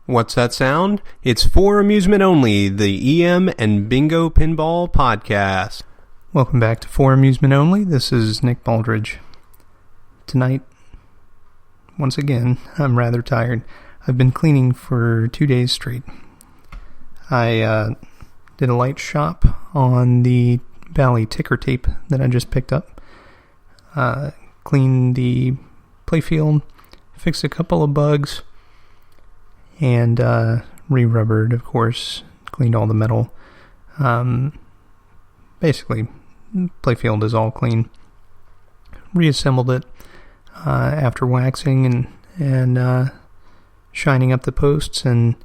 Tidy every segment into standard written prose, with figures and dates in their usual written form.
What's that sound? It's For Amusement Only, the EM and Bingo Pinball Podcast. Welcome back to For Amusement Only. This is Nick Baldridge. Tonight, once again, I'm rather tired. I've been cleaning for 2 days straight. I did a light shop on the Bally Ticker Tape that I just picked up. Cleaned the playfield, fixed a couple of bugs, and re-rubbered, of course, cleaned all the metal. Basically, playfield is all clean. Reassembled it after waxing and shining up the posts, and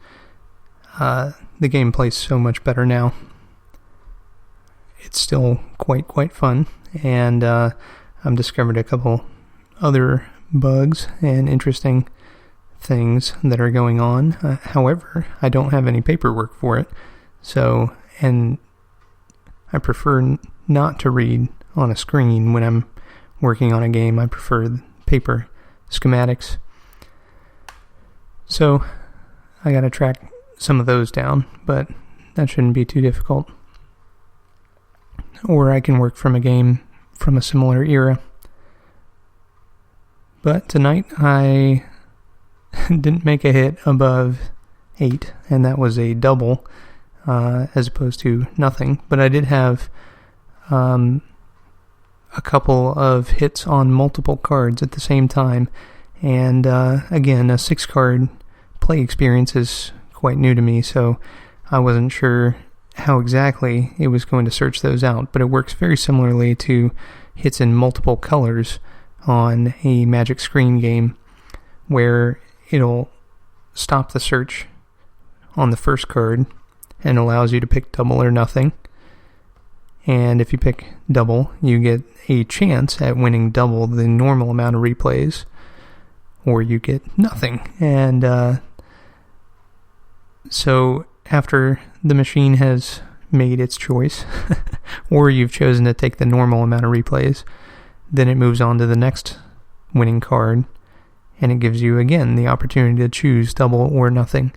the game plays so much better now. It's still quite fun, and I've discovered a couple other bugs and interesting things that are going on. However, I don't have any paperwork for it, and I prefer not to read on a screen when I'm working on a game. I prefer paper schematics. So I gotta track some of those down, but that shouldn't be too difficult. Or I can work from a game from a similar era. But tonight I didn't make a hit above 8, and that was a double as opposed to nothing. But I did have a couple of hits on multiple cards at the same time, and again, a 6-card play experience is quite new to me, so I wasn't sure how exactly it was going to search those out, but it works very similarly to hits in multiple colors on a Magic Screen game, where it'll stop the search on the first card and allows you to pick double or nothing. And if you pick double, you get a chance at winning double the normal amount of replays, or you get nothing. And so after the machine has made its choice, or you've chosen to take the normal amount of replays, then it moves on to the next winning card, and it gives you again the opportunity to choose double or nothing.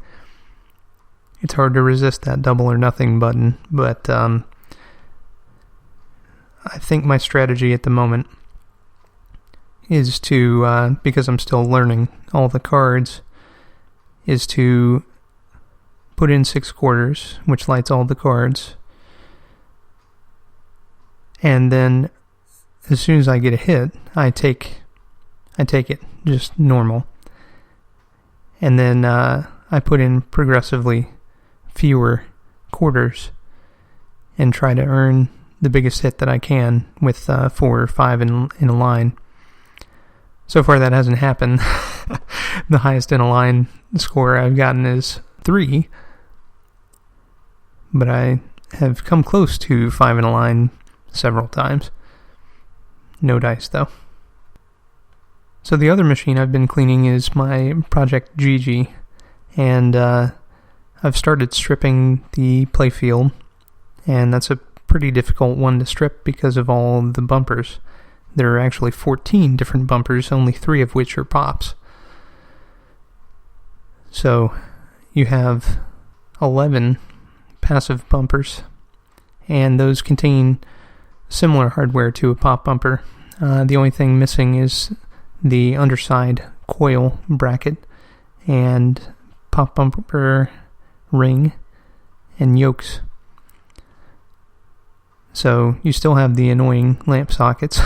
It's hard to resist that double or nothing button, but I think my strategy at the moment is to, because I'm still learning all the cards, is to put in 6 quarters, which lights all the cards, and then as soon as I get a hit, I take it just normal, and then I put in progressively fewer quarters and try to earn the biggest hit that I can with 4 or 5 in a line. So far that hasn't happened. The highest in a line score I've gotten is 3, but I have come close to 5 in a line several times. No dice though. So the other machine I've been cleaning is my Project Gigi, and I've started stripping the playfield, and that's a pretty difficult one to strip because of all the bumpers. There are actually 14 different bumpers, only 3 of which are pops. So you have 11 passive bumpers, and those contain similar hardware to a pop bumper. The only thing missing is the underside coil bracket and pop bumper ring and yokes. So you still have the annoying lamp sockets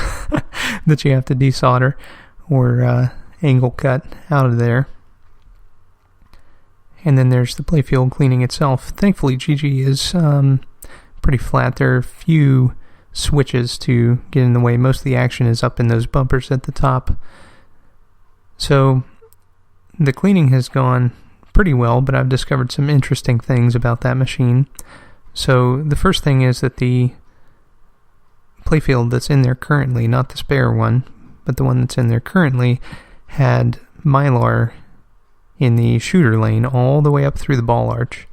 that you have to desolder or angle cut out of there. And then there's the playfield cleaning itself. Thankfully, Gigi is pretty flat. There are a few switches to get in the way. Most of the action is up in those bumpers at the top. So the cleaning has gone pretty well, but I've discovered some interesting things about that machine. So the first thing is that the playfield that's in there currently, not the spare one, but the one that's in there currently, had Mylar in the shooter lane all the way up through the ball arch.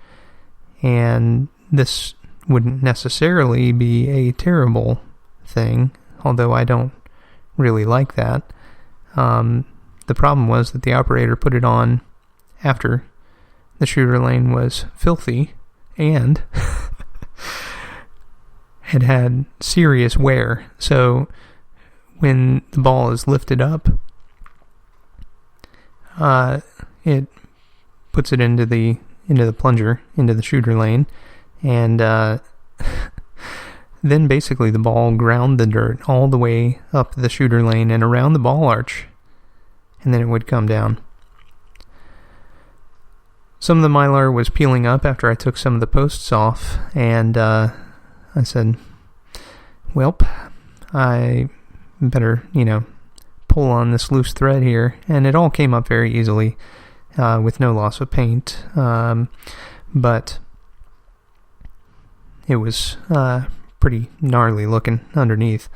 And this wouldn't necessarily be a terrible thing, although I don't really like that. The problem was that the operator put it on after the shooter lane was filthy and had serious wear. So when the ball is lifted up, it puts it into the plunger, into the shooter lane, and then basically the ball ground the dirt all the way up the shooter lane and around the ball arch, and then it would come down. Some of the mylar was peeling up after I took some of the posts off, and I said, welp, I better, pull on this loose thread here, and it all came up very easily with no loss of paint, but it was pretty gnarly looking underneath.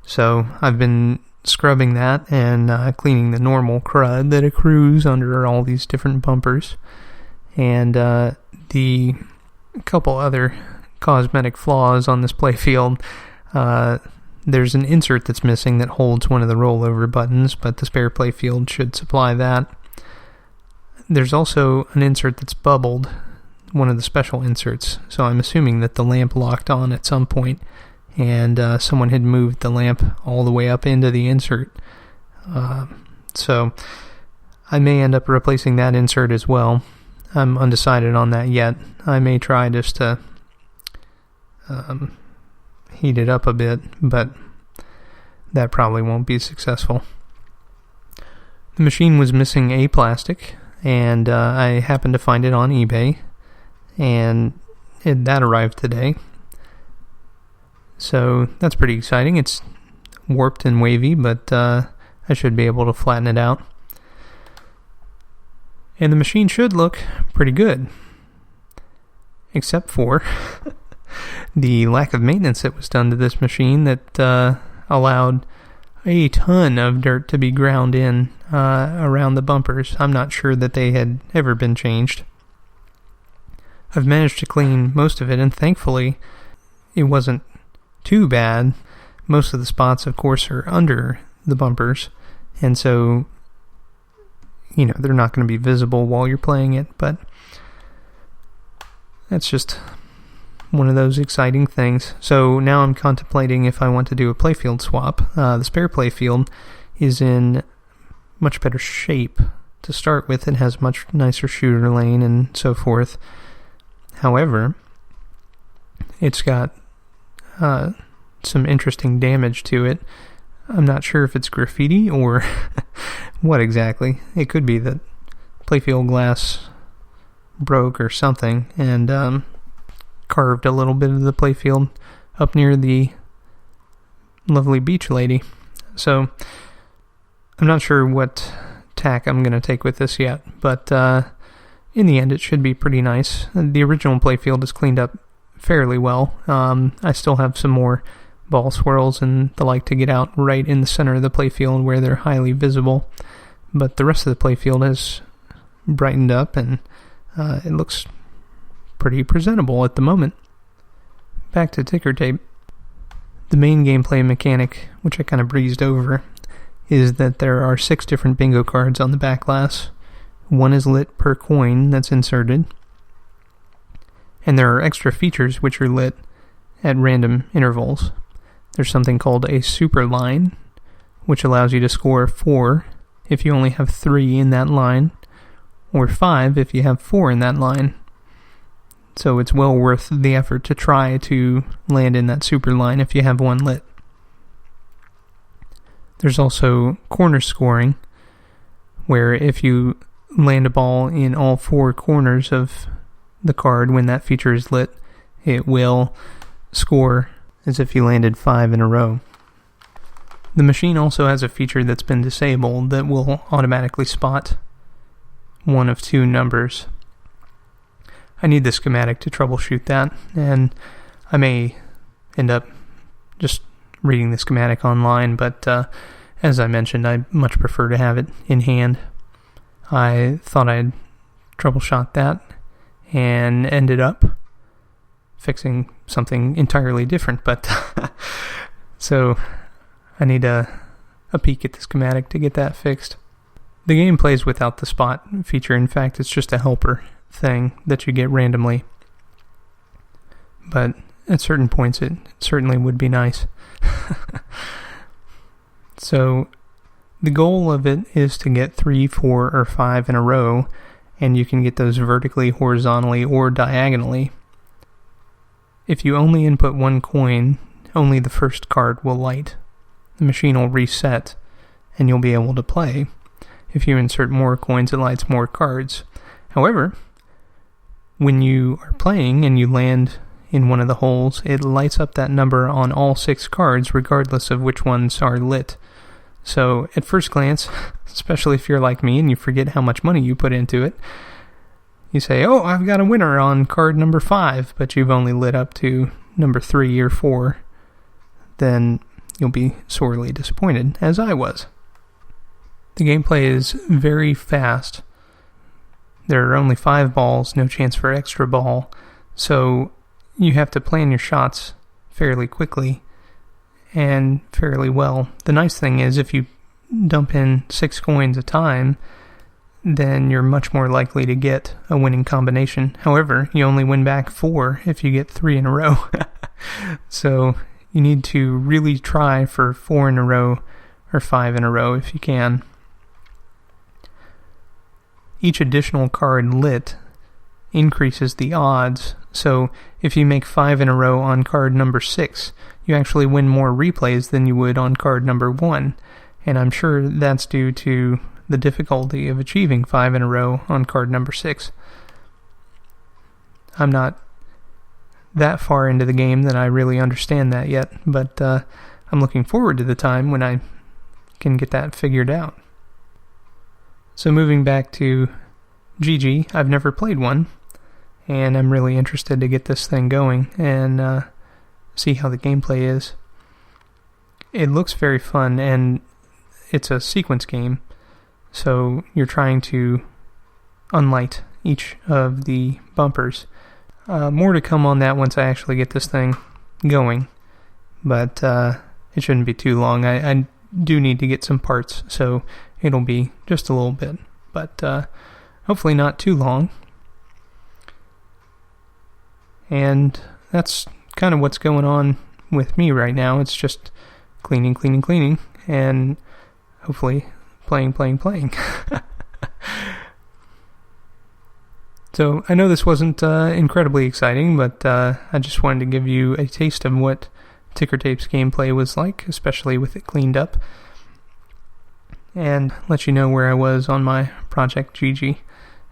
So I've been scrubbing that and cleaning the normal crud that accrues under all these different bumpers, and the couple other cosmetic flaws on this playfield. There's an insert that's missing that holds one of the rollover buttons, but the spare playfield should supply that. There's also an insert that's bubbled, one of the special inserts, so I'm assuming that the lamp locked on at some point, and someone had moved the lamp all the way up into the insert. So I may end up replacing that insert as well. I'm undecided on that yet. I may try just to heat it up a bit, but that probably won't be successful. The machine was missing a plastic, and I happened to find it on eBay, and that arrived today. So that's pretty exciting. It's warped and wavy, but I should be able to flatten it out. And the machine should look pretty good, except for the lack of maintenance that was done to this machine that allowed a ton of dirt to be ground in around the bumpers. I'm not sure that they had ever been changed. I've managed to clean most of it, and thankfully it wasn't too bad. Most of the spots, of course, are under the bumpers, and so they're not going to be visible while you're playing it, but that's just one of those exciting things. So now I'm contemplating if I want to do a playfield swap. The spare playfield is in much better shape to start with. It has much nicer shooter lane and so forth. However, it's got some interesting damage to it. I'm not sure if it's graffiti or what exactly. It could be that playfield glass broke or something and carved a little bit of the playfield up near the lovely beach lady. So I'm not sure what tack I'm going to take with this yet, but in the end it should be pretty nice. The original playfield is cleaned up fairly well. I still have some more ball swirls and the like to get out right in the center of the playfield where they're highly visible, but the rest of the playfield has brightened up and it looks pretty presentable at the moment. Back to ticker tape. The main gameplay mechanic, which I kind of breezed over, is that there are 6 different bingo cards on the back glass. 1 is lit per coin that's inserted, and there are extra features which are lit at random intervals. There's something called a super line, which allows you to score 4 if you only have 3 in that line, or 5 if you have 4 in that line. So it's well worth the effort to try to land in that super line if you have one lit. There's also corner scoring, where if you land a ball in all 4 corners of the card when that feature is lit, it will score as if you landed 5 in a row. The machine also has a feature that's been disabled that will automatically spot one of 2 numbers. I need the schematic to troubleshoot that, and I may end up just reading the schematic online, but as I mentioned, I much prefer to have it in hand. I thought I'd troubleshot that and ended up fixing something entirely different, but so I need a peek at the schematic to get that fixed. The game plays without the spot feature. In fact, it's just a helper thing that you get randomly. But at certain points, it certainly would be nice. So the goal of it is to get 3, 4, or 5 in a row, and you can get those vertically, horizontally, or diagonally. If you only input one coin, only the first card will light. The machine will reset, and you'll be able to play. If you insert more coins, it lights more cards. However, when you are playing and you land in one of the holes, it lights up that number on all 6 cards, regardless of which ones are lit. So, at first glance, especially if you're like me and you forget how much money you put into it, you say, oh, I've got a winner on card number 5, but you've only lit up to number 3 or 4, then you'll be sorely disappointed, as I was. The gameplay is very fast. There are only 5 balls, no chance for extra ball, so you have to plan your shots fairly quickly and fairly well. The nice thing is if you dump in 6 coins a time, then you're much more likely to get a winning combination. However, you only win back 4 if you get 3 in a row. So you need to really try for 4 in a row or 5 in a row if you can. Each additional card lit increases the odds. So if you make 5 in a row on card number 6, you actually win more replays than you would on card number 1. And I'm sure that's due to the difficulty of achieving 5 in a row on card number 6. I'm not that far into the game that I really understand that yet, but I'm looking forward to the time when I can get that figured out. So moving back to Gigi, I've never played one, and I'm really interested to get this thing going and see how the gameplay is. It looks very fun, and it's a sequence game, so you're trying to unlight each of the bumpers. More to come on that once I actually get this thing going, but it shouldn't be too long. I do need to get some parts, so it'll be just a little bit, but hopefully not too long. And that's kind of what's going on with me right now. It's just cleaning, and hopefully playing. So I know this wasn't incredibly exciting, but I just wanted to give you a taste of what Ticker Tape's gameplay was like, especially with it cleaned up, and let you know where I was on my project Gigi.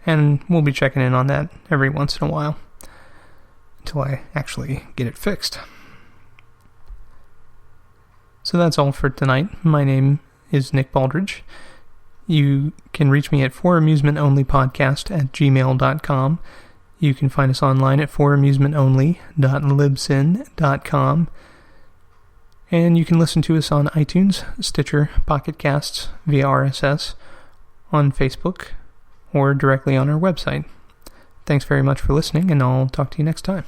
And we'll be checking in on that every once in a while until I actually get it fixed. So that's all for tonight. My name is Nick Baldridge. You can reach me at foramusementonlypodcast@gmail.com. You can find us online at foramusementonly.libsyn.com. And you can listen to us on iTunes, Stitcher, Pocket Casts, via RSS, on Facebook, or directly on our website. Thanks very much for listening, and I'll talk to you next time.